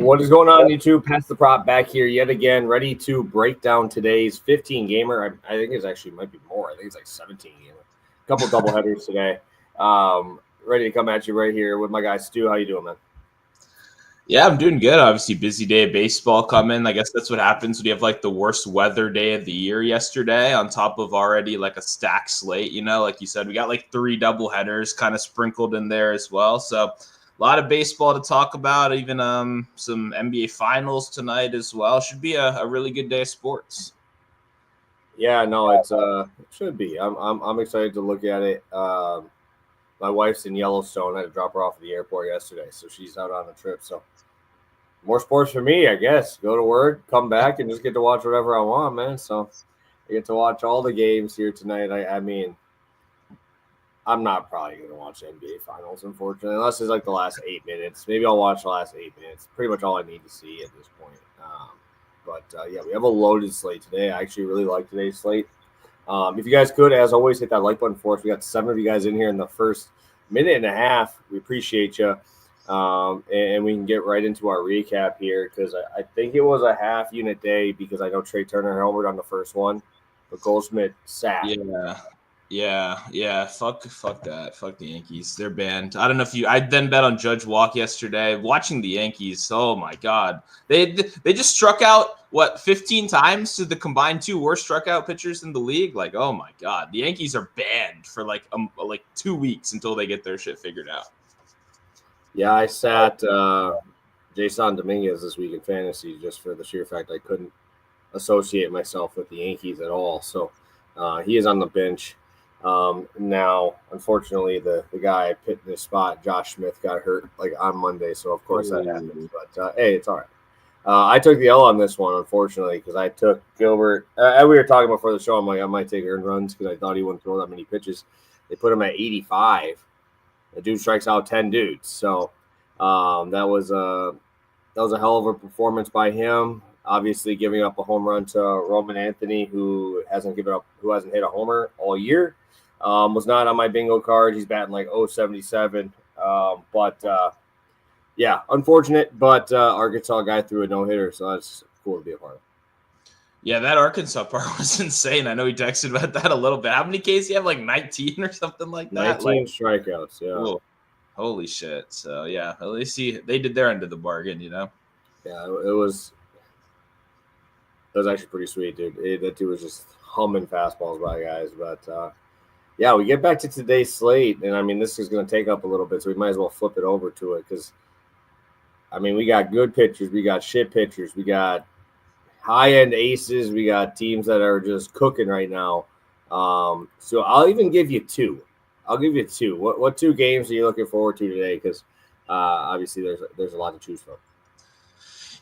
What is going on, YouTube? Pass the prop back here yet again, ready to break down today's 15 gamer. I think it's actually might be more. I think it's like 17 gamer. A couple double headers today. Ready to come at you right here with my guy Stu. How you doing, man? Yeah, I'm doing good. Obviously, busy day of baseball coming. I guess that's what happens when you have like the worst weather day of the year yesterday, on top of already like a stacked slate. You know, like you said, we got like 3 double headers kind of sprinkled in there as well. So a lot of baseball to talk about, even some NBA finals tonight as well. Should be a really good day of sports. Yeah, no, it should be. I'm excited to look at it. My wife's in Yellowstone. I had to drop her off at the airport yesterday, so she's out on a trip. So more sports for me, I guess. Go to work, come back, and just get to watch whatever I want, man. So I get to watch all the games here tonight. I mean, I'm not probably going to watch NBA Finals, unfortunately, unless it's like the last 8 minutes. Maybe I'll watch the last 8 minutes. Pretty much all I need to see at this point. Yeah, we have a loaded slate today. I actually really like today's slate. If you guys could, as always, hit that like button for us. We got 7 of you guys in here in the first minute and a half. We appreciate you. And we can get right into our recap here because I think it was a half unit day because I know Trey Turner homered on the first one, but Goldschmidt sat. Yeah. Fuck that. Fuck the Yankees. They're banned. I don't know if I then bet on Judge walk yesterday. Watching the Yankees, oh my god, they just struck out 15 times to the combined 2 worst struck out pitchers in the league. Like, oh my god, the Yankees are banned for like 2 weeks until they get their shit figured out. Yeah, I sat Jason Dominguez this week in fantasy just for the sheer fact I couldn't associate myself with the Yankees at all. So he is on the bench. Now, unfortunately, the guy I picked in this spot, Josh Smith, got hurt like on Monday. So, of course, that happens. But, hey, it's all right. I took the L on this one, unfortunately, because I took Gilbert. We were talking before the show. I'm like, I might take earned runs because I thought he wouldn't throw that many pitches. They put him at 85. The dude strikes out 10 dudes. So that was a hell of a performance by him. Obviously, giving up a home run to Roman Anthony, who hasn't hit a homer all year. Was not on my bingo card. He's batting like 0.77. Yeah, unfortunate. But Arkansas guy threw a no-hitter, so that's cool to be a part of. Yeah, that Arkansas part was insane. I know he texted about that a little bit. How many Ks do you have? Like 19 or something like that? 19 strikeouts, yeah. Cool. Holy shit. So, yeah, at least they did their end of the bargain, you know? Yeah, it was actually pretty sweet, dude. That dude was just humming fastballs by guys. But, yeah, we get back to today's slate. And, I mean, this is going to take up a little bit, so we might as well flip it over to it because, I mean, we got good pitchers. We got shit pitchers. We got high-end aces. We got teams that are just cooking right now. So I'll even give you 2. I'll give you 2. What 2 games are you looking forward to today? Because obviously there's a lot to choose from.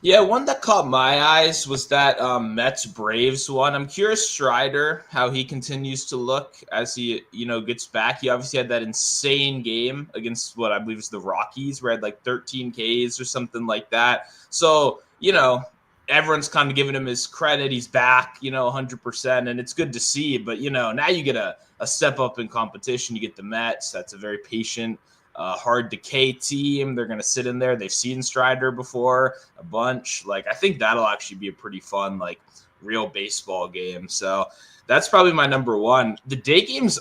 Yeah, one that caught my eyes was that Mets-Braves one. I'm curious Strider, how he continues to look as he, gets back. He obviously had that insane game against what I believe is the Rockies, where he had like 13 Ks or something like that. So, everyone's kind of giving him his credit. He's back, 100%, and it's good to see. But, now you get a step up in competition. You get the Mets. That's a very patient, hard decay team. They're going to sit in there. They've seen Strider before a bunch. Like, I think that'll actually be a pretty fun, real baseball game. So that's probably my number one. The day games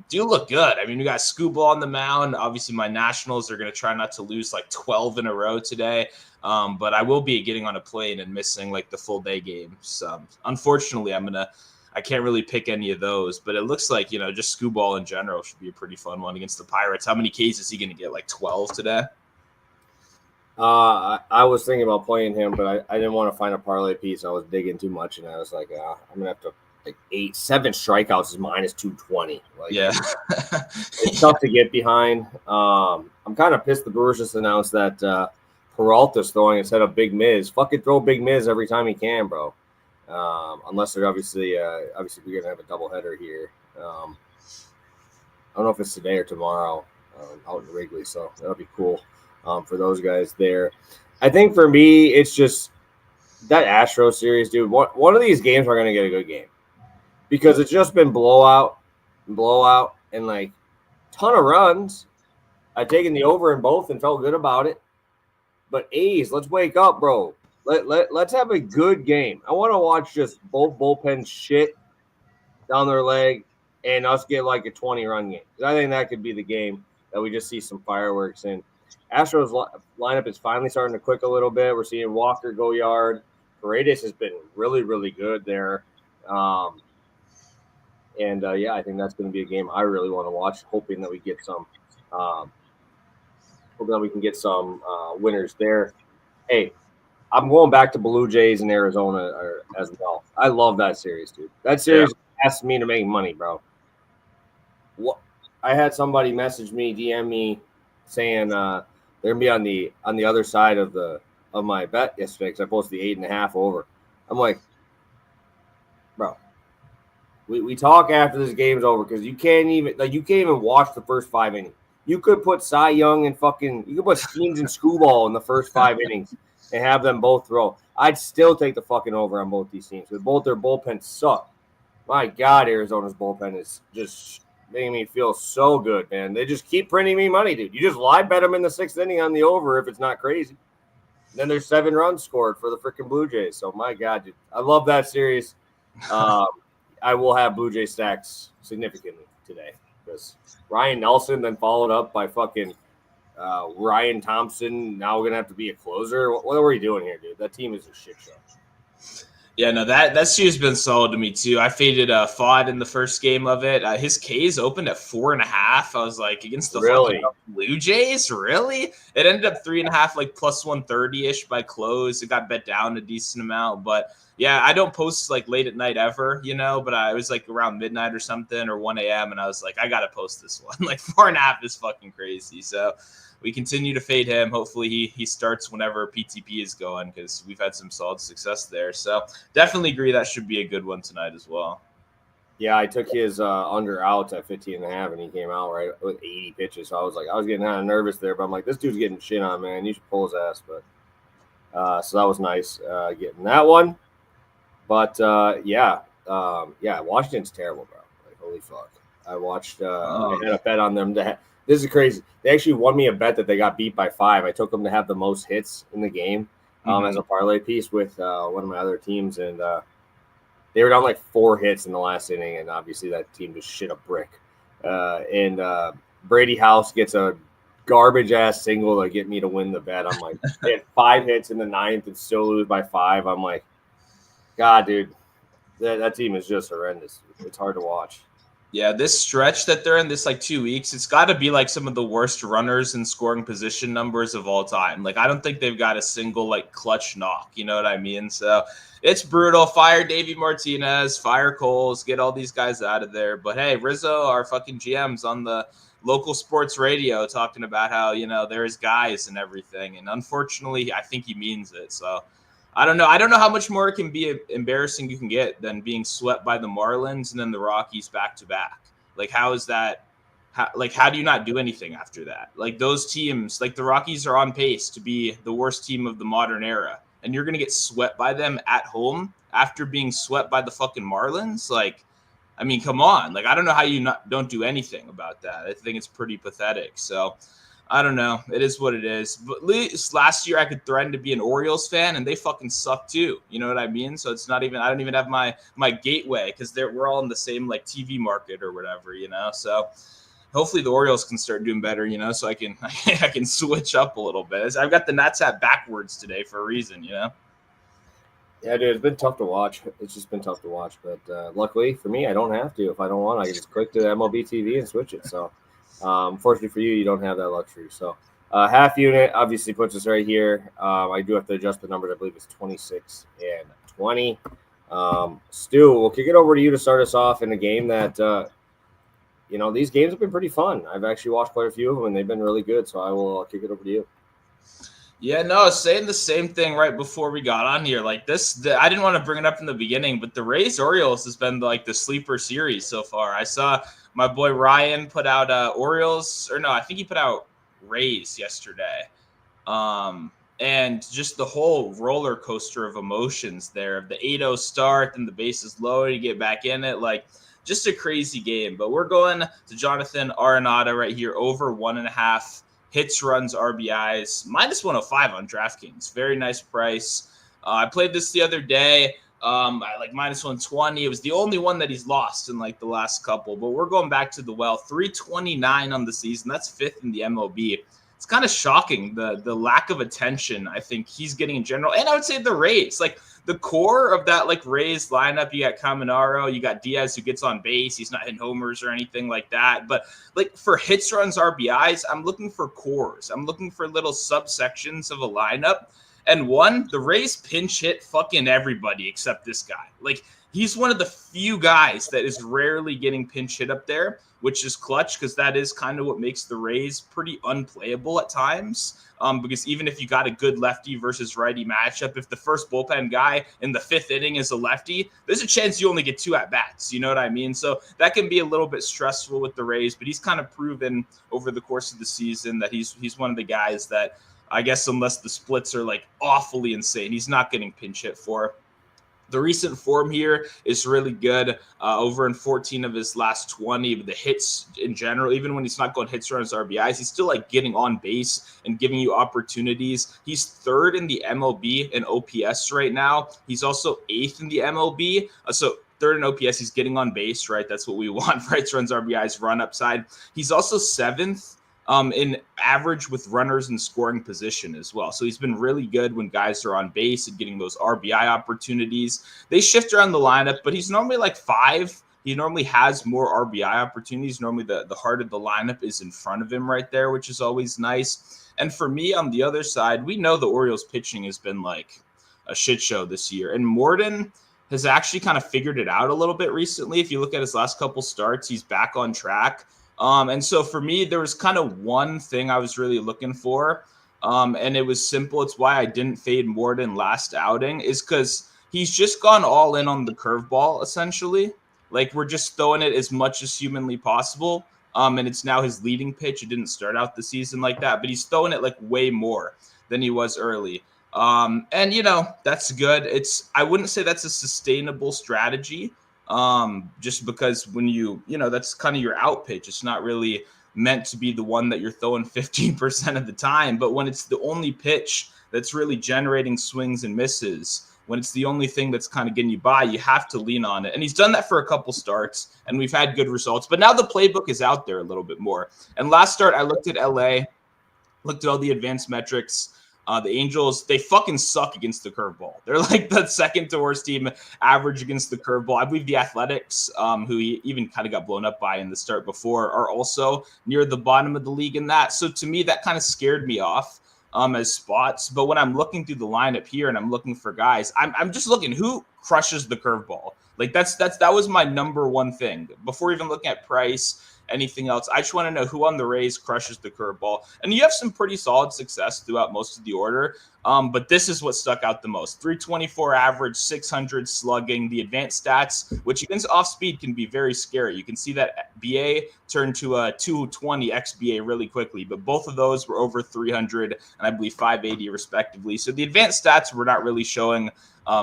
do look good. I mean, we got Scooball on the mound. Obviously, my Nationals are going to try not to lose 12 in a row today. But I will be getting on a plane and missing the full day games. Unfortunately, I can't really pick any of those, but it looks like, just Scooball in general should be a pretty fun one against the Pirates. How many Ks is he going to get? 12 today? I was thinking about playing him, but I didn't want to find a parlay piece. I was digging too much, and I was like, I'm going to have to 7 strikeouts is minus 220. Yeah. It's tough to get behind. I'm kind of pissed the Brewers just announced that Peralta's throwing instead of Big Miz. Fucking throw Big Miz every time he can, bro. Unless they're obviously we're gonna have a doubleheader here. I don't know if it's today or tomorrow out in Wrigley, so that'll be cool for those guys there. I think for me, it's just that Astros series, dude. One of these games we're gonna get a good game because it's just been blowout, and like ton of runs. I've taken the over in both and felt good about it. But A's, let's wake up, bro. Let's have a good game. I want to watch just both bullpens shit down their leg and us get like a 20-run game. I think that could be the game that we just see some fireworks in. Astros lineup is finally starting to click a little bit. We're seeing Walker go yard. Paredes has been really, really good there. I think that's going to be a game I really want to watch, hoping that we get some winners there. Hey, I'm going back to Blue Jays in Arizona as well. I love that series, dude. That series asked me to make money, bro. What? I had somebody message me, DM me, saying they're gonna be on the other side of my bet yesterday because I posted the 8.5 over. I'm like, bro, we talk after this game's over because you can't even watch the first 5 innings. You could put Cy Young and you could put Skeens and Screwball in the first 5 innings and have them both throw. I'd still take the fucking over on both these teams because both their bullpens suck. My God, Arizona's bullpen is just making me feel so good, man. They just keep printing me money, dude. You just live bet them in the 6th inning on the over if it's not crazy. Then there's 7 runs scored for the freaking Blue Jays. So, my God, dude. I love that series. I will have Blue Jay stacks significantly today because Ryan Nelson then followed up by fucking Ryan Thompson. Now we're going to have to be a closer. What are we doing here, dude? That team is a shit show. Yeah, no, that series has been solid to me too. I faded Fod in the first game of it. His K's opened at 4.5. I was like, against the fucking Blue Jays, really? It ended up 3.5, like plus 130-ish by close. It got bet down a decent amount, but yeah, I don't post like late at night ever, but I was like around midnight or something or 1 a.m. and I was like, I gotta post this one. Like 4.5 is fucking crazy. So we continue to fade him. Hopefully he starts whenever PTP is going because we've had some solid success there. So definitely agree that should be a good one tonight as well. Yeah, I took his under out at 15.5 and he came out right with 80 pitches. So I was getting kind of nervous there, but I'm like, this dude's getting shit on, man. You should pull his ass. But so that was nice getting that one. But Washington's terrible, bro. Like, holy fuck. I watched. I had a bet on them to. This is crazy. They actually won me a bet that they got beat by 5. I took them to have the most hits in the game as a parlay piece with one of my other teams, and they were down like 4 hits in the last inning, and obviously that team just shit a brick. And Brady House gets a garbage-ass single to get me to win the bet. I'm like, they had 5 hits in the 9th and still lose by 5. I'm like, God, dude, that team is just horrendous. It's hard to watch. Yeah, this stretch that they're in, this like 2 weeks, it's got to be like some of the worst runners and scoring position numbers of all time. Like, I don't think they've got a single like clutch knock. You know what I mean? So it's brutal. Fire Davey Martinez, fire Coles, get all these guys out of there. But hey, Rizzo, our fucking GM's on the local sports radio talking about how, there's guys and everything. And unfortunately, I think he means it. So I don't know. I don't know how much more it can be embarrassing you can get than being swept by the Marlins and then the Rockies back to back. Like, how is that? How do you not do anything after that? Like, those teams, like the Rockies are on pace to be the worst team of the modern era. And you're going to get swept by them at home after being swept by the fucking Marlins? Like, I mean, come on. Like, I don't know how you don't do anything about that. I think it's pretty pathetic. So I don't know. It is what it is. But at least last year I could threaten to be an Orioles fan, and they fucking suck too. You know what I mean? So it's not even. I don't even have my gateway because we're all in the same like TV market or whatever. So hopefully the Orioles can start doing better. So I can I can switch up a little bit. I've got the Nats hat backwards today for a reason. Yeah, dude, it's been tough to watch. It's just been tough to watch. But luckily for me, I don't have to. If I don't want, I can just click to MLB TV and switch it. So. Fortunately for you don't have that luxury. So half unit obviously puts us right here. I do have to adjust the numbers. I believe it's 26 and 20. Stu, we'll kick it over to you to start us off in a game that, these games have been pretty fun. I've actually watched quite a few of them, and they've been really good. So I will kick it over to you. Yeah, no, saying the same thing right before we got on here. Like I didn't want to bring it up in the beginning, but the Rays Orioles has been like the sleeper series so far. I saw my boy Ryan put out Orioles, or no, I think he put out Rays yesterday. And just the whole roller coaster of emotions there of the 8-0 start and the bases loaded to get back in it. Like, just a crazy game. But we're going to Jonathan Arenado right here, over 1.5 hits, runs, RBIs, minus 105 on DraftKings. Very nice price. I played this the other day. I like minus 120. It was the only one that he's lost in like the last couple, but we're going back to the well. 329 on the season. That's fifth in the MLB. It's kind of shocking the lack of attention I think he's getting in general. And I would say the Rays, like the core of that like Rays lineup, you got Caminero, you got Diaz who gets on base. He's not hitting homers or anything like that. But like for hits, runs, RBIs, I'm looking for cores. I'm looking for little subsections of a lineup. And one, the Rays pinch hit fucking everybody except this guy. Like he's one of the few guys that is rarely getting pinch hit up there, which is clutch because that is kind of what makes the Rays pretty unplayable at times. Because even if you got a good lefty versus righty matchup, if the first bullpen guy in the fifth inning is a lefty, there's a chance you only get 2 at-bats. You know what I mean? So that can be a little bit stressful with the Rays, but he's kind of proven over the course of the season that he's one of the guys that I guess unless the splits are like awfully insane, he's not getting pinch hit for. The recent form here is really good. Over in 14 of his last 20, but the hits in general, even when he's not going hits, runs, RBIs, he's still like getting on base and giving you opportunities. He's third in the MLB in OPS right now. He's also eighth in the MLB. So third in OPS, he's getting on base, right? That's what we want. Hits, runs, RBIs, run upside. He's also seventh in average with runners in scoring position as well. So he's been really good when guys are on base and getting those RBI opportunities. They shift around the lineup, but he's normally like 5. He normally has more RBI opportunities. Normally the heart of the lineup is in front of him right there, which is always nice. And for me on the other side, we know the Orioles pitching has been like a shit show this year. And Morton has actually kind of figured it out a little bit recently. If you look at his last couple starts, he's back on track. And so for me, there was kind of one thing I was really looking for, and it was simple. It's why I didn't fade Morton last outing, is because he's just gone all in on the curveball, essentially. Like, we're just throwing it as much as humanly possible, and it's now his leading pitch. It didn't start out the season like that, but he's throwing it, like, way more than he was early. And, you know, that's good. I wouldn't say that's a sustainable strategy. Just because when you know, that's kind of your out pitch. It's not really meant to be the one that you're throwing 15% of the time, but when it's the only pitch that's really generating swings and misses, when it's the only thing that's kind of getting you by, you have to lean on it. And he's done that for a couple starts and we've had good results, but now the playbook is out there a little bit more. And last start, I looked at LA, looked at all the advanced metrics. The Angels, they fucking suck against the curveball. They're like the second to worst team average against the curveball. I believe the Athletics, who he even kind of got blown up by in the start before, are also near the bottom of the league in that. So to me, that kind of scared me off as spots. But when I'm looking through the lineup here and I'm looking for guys, I'm just looking who crushes the curveball. Like that was my number one thing before even looking at price. Anything else. I just want to know who on the Rays crushes the curveball. And you have some pretty solid success throughout most of the order. But this is what stuck out the most. 324 average, 600 slugging. The advanced stats, which against off speed can be very scary. You can see that BA turned to a 220 XBA really quickly, but both of those were over 300 and I believe 580 respectively. So the advanced stats were not really showing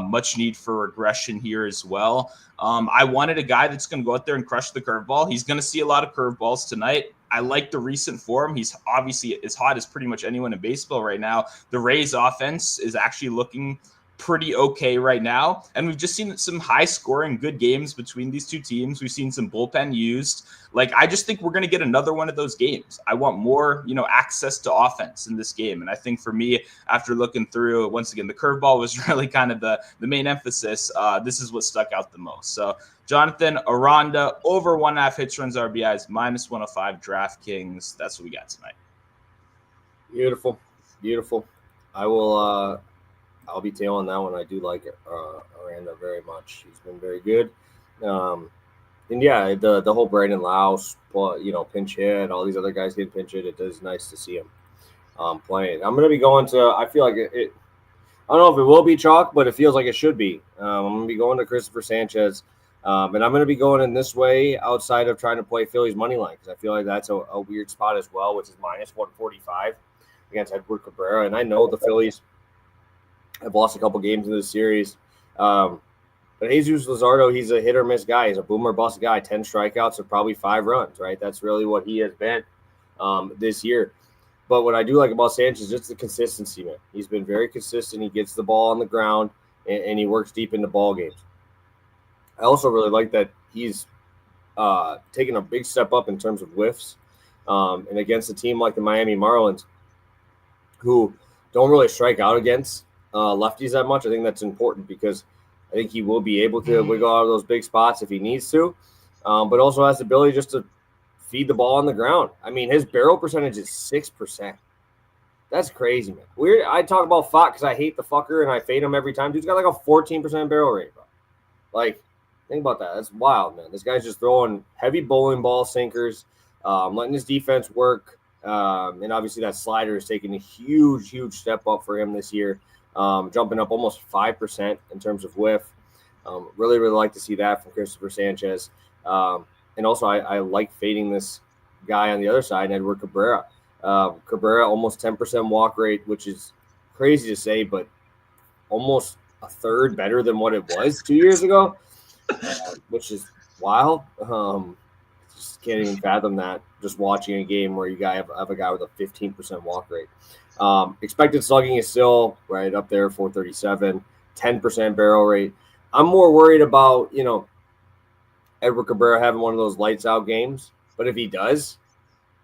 much need for regression here as well. I wanted a guy that's going to go out there and crush the curveball. He's going to see a lot of curveballs tonight. I like the recent form. He's obviously as hot as pretty much anyone in baseball right now. The Rays offense is actually looking pretty okay right now. And we've just seen some high scoring, good games between these two teams. We've seen some bullpen used. Like, I just think we're going to get another one of those games. I want more, you know, access to offense in this game. And I think for me, after looking through, once again, the curveball was really kind of the main emphasis. This is what stuck out the most. So Jonathan Aranda, over 1.5 hits, runs, RBIs, minus 105 DraftKings. That's what we got tonight. Beautiful. I'll be tailing that one. I do like Aranda very much. He's been very good. And yeah, the whole Brandon Louse, you know, pinch hit, all these other guys getting pinch hit. It is nice to see him. playing. I'm going to be going to. I feel like it. I don't know if it will be chalk, but it feels like it should be. I'm going to be going to Christopher Sanchez, and I'm going to be going in this way outside of trying to play Phillies money line because I feel like that's a weird spot as well, which is minus 145 against Edward Cabrera. And I know the Phillies have lost a couple games in this series. But Jesus Luzardo, he's a hit or miss guy. He's a boom or bust guy. 10 strikeouts and probably 5 runs, right? That's really what he has been this year. But what I do like about Sanchez is just the consistency, man. He's been very consistent. He gets the ball on the ground, and he works deep into ball games. I also really like that he's taken a big step up in terms of whiffs. And against a team like the Miami Marlins, who don't really strike out against lefties that much, I think that's important because I think he will be able to wiggle out of those big spots if he needs to, but also has the ability just to feed the ball on the ground. I mean, his barrel percentage is 6%. That's crazy, man. I talk about Fott because I hate the fucker and I fade him every time. Dude's got like a 14% barrel rate, bro. Like, think about that. That's wild, man. This guy's just throwing heavy bowling ball sinkers, letting his defense work. And obviously that slider is taking a huge, huge step up for him this year. Jumping up almost 5% in terms of whiff. Really, really like to see that from Christopher Sanchez. And also, I like fading this guy on the other side, Edward Cabrera. Cabrera, almost 10% walk rate, which is crazy to say, but almost a third better than what it was 2 years ago, which is wild. Just can't even fathom that just watching a game where you have a guy with a 15% walk rate. Expected slugging is still right up there, 437, 10% barrel rate. I'm more worried about, Edward Cabrera having one of those lights out games. But if he does,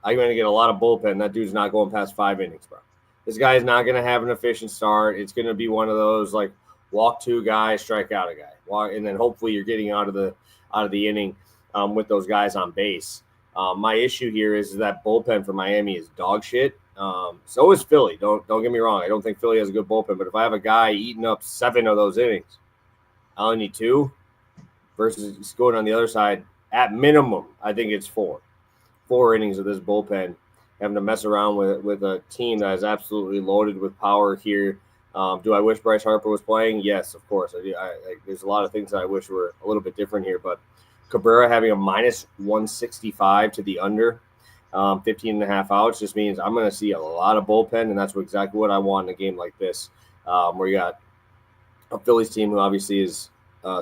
I'm going to get a lot of bullpen. That dude's not going past 5 innings, bro. This guy is not going to have an efficient start. It's going to be one of those like walk 2 guys, strike out a guy. And then hopefully you're getting out of the inning with those guys on base. My issue here is that bullpen for Miami is dog shit. So is Philly. Don't get me wrong. I don't think Philly has a good bullpen, but if I have a guy eating up 7 of those innings, I only need 2 versus going on the other side. At minimum, I think it's 4 innings of this bullpen having to mess around with a team that is absolutely loaded with power here. Do I wish Bryce Harper was playing? Yes, of course. There's a lot of things that I wish were a little bit different here, but Cabrera having a minus 165 to the under, 15 and a half outs just means I'm going to see a lot of bullpen, and that's exactly what I want in a game like this, where you got a Phillies team who obviously is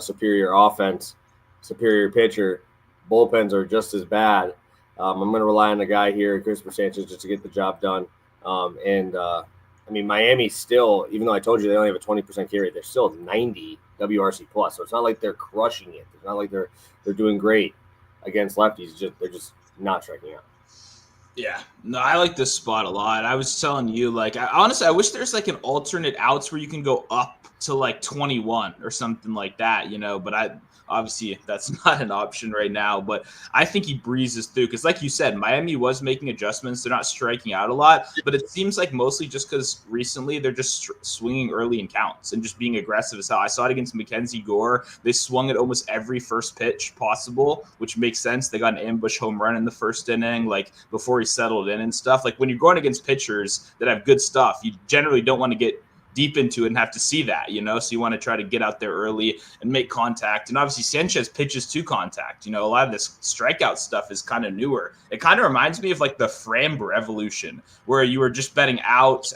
superior offense, superior pitcher. Bullpens are just as bad. I'm going to rely on the guy here, Christopher Sanchez, just to get the job done. I mean, Miami still, even though I told you they only have a 20% carry, they're still 90 WRC plus. So it's not like they're crushing it. It's not like they're doing great against lefties. They're just not striking out. Yeah, no, I like this spot a lot. I was telling you, like, honestly, I wish there's like an alternate outs where you can go up to like 21 or something like that, but obviously that's not an option right now, but I think he breezes through because like you said, Miami was making adjustments. They're not striking out a lot, but it seems like mostly just because recently they're just swinging early in counts and just being aggressive as hell. I saw it against Mackenzie Gore. They swung at almost every first pitch possible, which makes sense. They got an ambush home run in the first inning, like before he settled in and stuff. Like when you're going against pitchers that have good stuff, you generally don't want to get deep into it and have to see that, so you want to try to get out there early and make contact. And obviously Sanchez pitches to contact. A lot of this strikeout stuff is kind of newer. It kind of reminds me of like the Framber evolution where you were just betting outs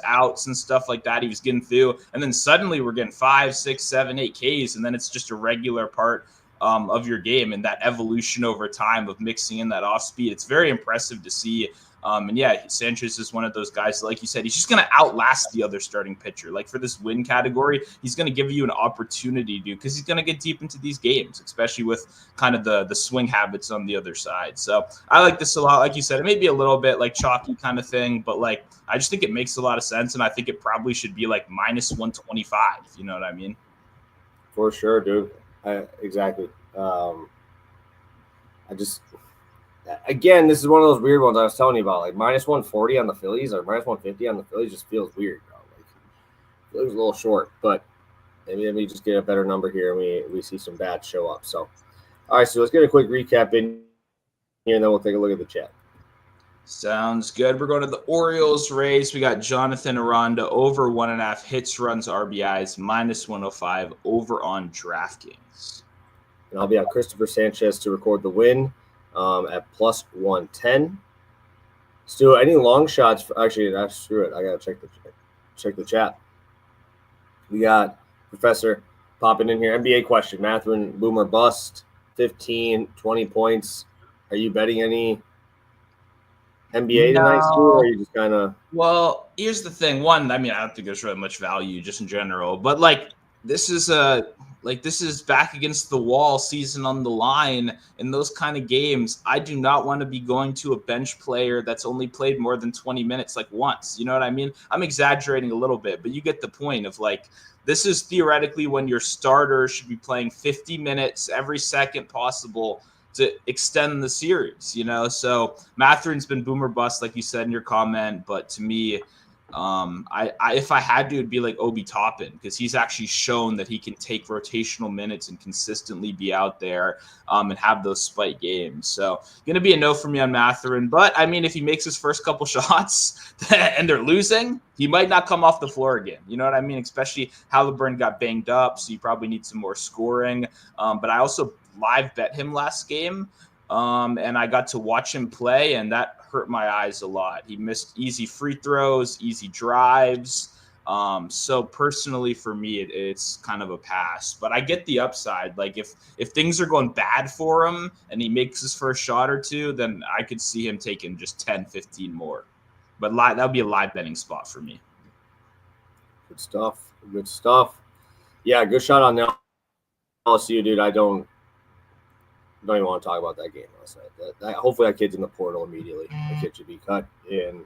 and stuff like that. He was getting through, and then suddenly we're getting 5, 6, 7, 8 Ks, and then it's just a regular part of your game, and that evolution over time of mixing in that off speed. It's very impressive to see. And yeah, Sanchez is one of those guys, like you said, he's just going to outlast the other starting pitcher. Like for this win category, he's going to give you an opportunity to, because he's going to get deep into these games, especially with kind of the swing habits on the other side. So I like this a lot. Like you said, it may be a little bit like chalky kind of thing, but like, I just think it makes a lot of sense. And I think it probably should be like minus 125. You know what I mean? For sure, dude. Exactly. Again, this is one of those weird ones I was telling you about. Like minus 140 on the Phillies or minus 150 on the Phillies just feels weird, bro. Like it was a little short, but maybe we just get a better number here and we see some bats show up. So, all right, so let's get a quick recap in here, and then we'll take a look at the chat. Sounds good. We're going to the Orioles race. We got Jonathan Aranda over 1.5 hits, runs, RBIs, -105 over on DraftKings. And I'll be on Christopher Sanchez to record the win at +110. Stu, any long shots? Actually, screw it. I gotta check the chat. We got Professor popping in here. NBA question: Mathurin, boomer bust, 15, 20 points. Are you betting any NBA tonight, Stu, or are you just kind of? Well, here's the thing. One, I mean, I don't think there's really much value just in general, but this is back against the wall, season on the line. In those kind of games, I do not want to be going to a bench player that's only played more than 20 minutes once. You know what I mean? I'm exaggerating a little bit, but you get the point of this is theoretically when your starter should be playing 50 minutes every second possible to extend the series, So Mathurin's been boomer bust, like you said in your comment, but to me, I if I had to, it'd be like Obi Toppin, because he's actually shown that he can take rotational minutes and consistently be out there and have those spike games. So gonna be a no for me on Mathurin. But I mean, if he makes his first couple shots and they're losing, he might not come off the floor again. You know what I mean? Especially Halliburton got banged up, so you probably need some more scoring. But I also live bet him last game. And I got to watch him play, and that hurt my eyes a lot. He missed easy free throws, easy drives. So personally for me, it's kind of a pass. But I get the upside. If things are going bad for him and he makes his first shot or two, then I could see him taking just 10, 15 more. But that would be a live betting spot for me. Good stuff. Good stuff. Yeah, good shot on the LSU, dude. I don't even want to talk about that game last night. Hopefully that kid's in the portal immediately. The kid should be cut in.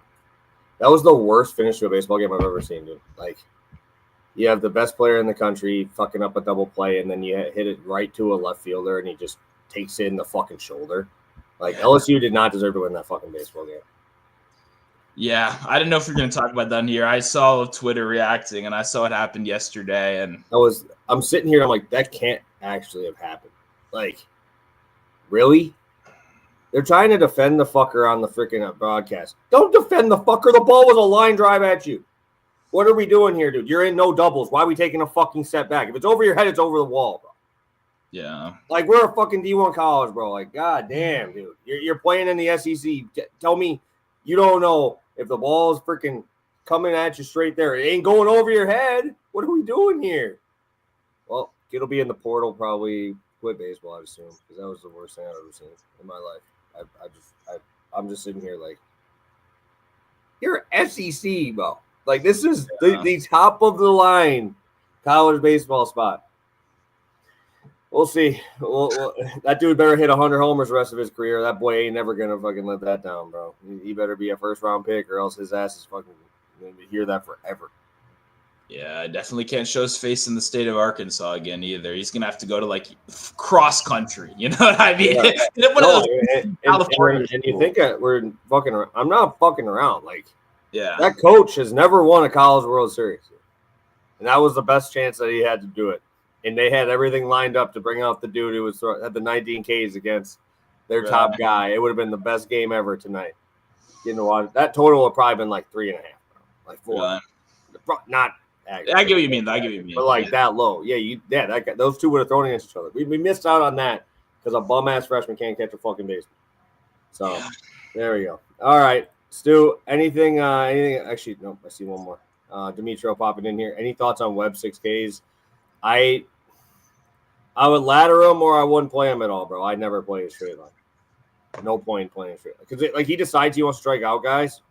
That was the worst finish to a baseball game I've ever seen, dude. You have the best player in the country fucking up a double play, and then you hit it right to a left fielder, and he just takes it in the fucking shoulder. LSU did not deserve to win that fucking baseball game. Yeah, I didn't know if we were going to talk about that here. I saw Twitter reacting, and I saw it happened yesterday. And I'm sitting here, and I'm like, that can't actually have happened. Really? They're trying to defend the fucker on the freaking broadcast. Don't defend the fucker. The ball was a line drive at you. What are we doing here, dude? You're in no doubles. Why are we taking a fucking step back? If it's over your head, it's over the wall, bro. Yeah. We're a fucking D1 college, bro. God damn, dude. You're playing in the SEC. Tell me you don't know if the ball is freaking coming at you straight there. It ain't going over your head. What are we doing here? Well, it'll be in the portal probably. Quit baseball, I assume, because that was the worst thing I've ever seen in my life. I'm just sitting here you're SEC, bro. This is the top of the line college baseball spot. We'll see. That dude better hit 100 homers the rest of his career. That boy ain't never gonna fucking let that down, bro. He better be a first round pick, or else his ass is fucking gonna hear that forever. Yeah, definitely can't show his face in the state of Arkansas again either. He's gonna have to go to cross country. You know what I mean? Yeah. And you think we're fucking around? I'm not fucking around. Yeah, that coach has never won a College World Series, and that was the best chance that he had to do it. And they had everything lined up to bring out the dude who had the 19 Ks against their top guy. It would have been the best game ever tonight. You know what? That total would probably been 3.5, 4. Not. I get what you mean. But that low. Those two would have thrown against each other. We missed out on that because a bum-ass freshman can't catch a fucking baseball. So, there we go. All right. Stu, anything? Actually, no, I see one more. Demetrio popping in here. Any thoughts on Webb 6Ks? I would ladder him or I wouldn't play him at all, bro. I'd never play a straight line. No point in playing a straight line. Because he decides he wants to strike out guys,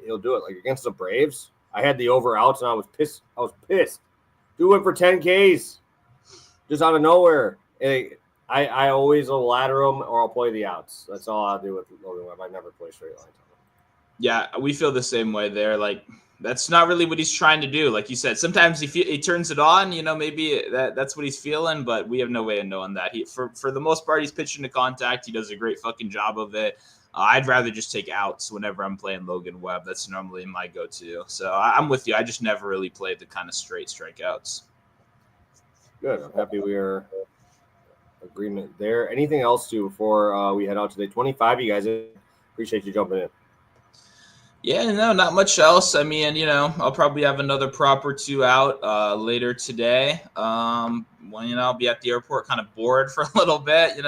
he'll do it. Against the Braves, I had the over outs and I was pissed. Dude went for 10 Ks just out of nowhere. And I always will ladder him or I'll play the outs. That's all I'll do with Logan Webb. I never play straight lines. Yeah, we feel the same way there. That's not really what he's trying to do. Like you said, sometimes he turns it on, maybe that's what he's feeling, but we have no way of knowing that. For the most part, he's pitching to contact. He does a great fucking job of it. I'd rather just take outs whenever I'm playing Logan Webb. That's normally my go-to. So I'm with you. I just never really played the kind of straight strikeouts. Good. I'm happy we are agreement there. Anything else, too, before we head out today? 25, you guys. appreciate you jumping in. Yeah, no, not much else. I mean, I'll probably have another prop or two out later today. When I'll be at the airport, kind of bored for a little bit,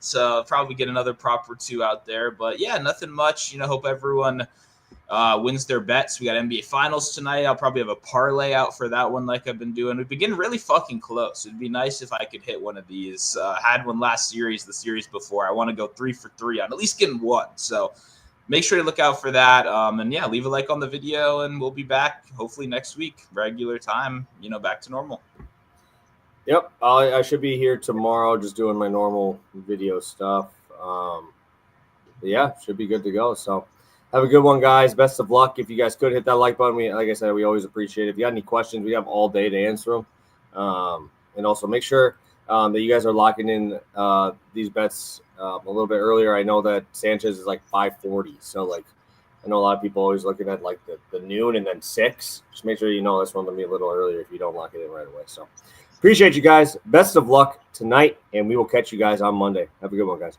so I'll probably get another prop or two out there. But yeah, nothing much. Hope everyone wins their bets. We got NBA Finals tonight. I'll probably have a parlay out for that one, like I've been doing. We've been getting really fucking close. It'd be nice if I could hit one of these. Had one last series, the series before. I want to go 3 for 3 on at least getting one. So make sure to look out for that. And yeah, leave a like on the video, and we'll be back hopefully next week, regular time, back to normal. Yep, I should be here tomorrow, just doing my normal video stuff. Yeah, should be good to go. So have a good one, guys. Best of luck. If you guys could hit that like button, like I said, we always appreciate it. If you got any questions, we have all day to answer them. And also make sure that you guys are locking in these bets a little bit earlier. I know that Sanchez is like 540. So like, I know a lot of people always looking at like the noon and then 6. Just make sure this one to be a little earlier if you don't lock it in right away. So appreciate you guys. Best of luck tonight, and we will catch you guys on Monday. Have a good one, guys.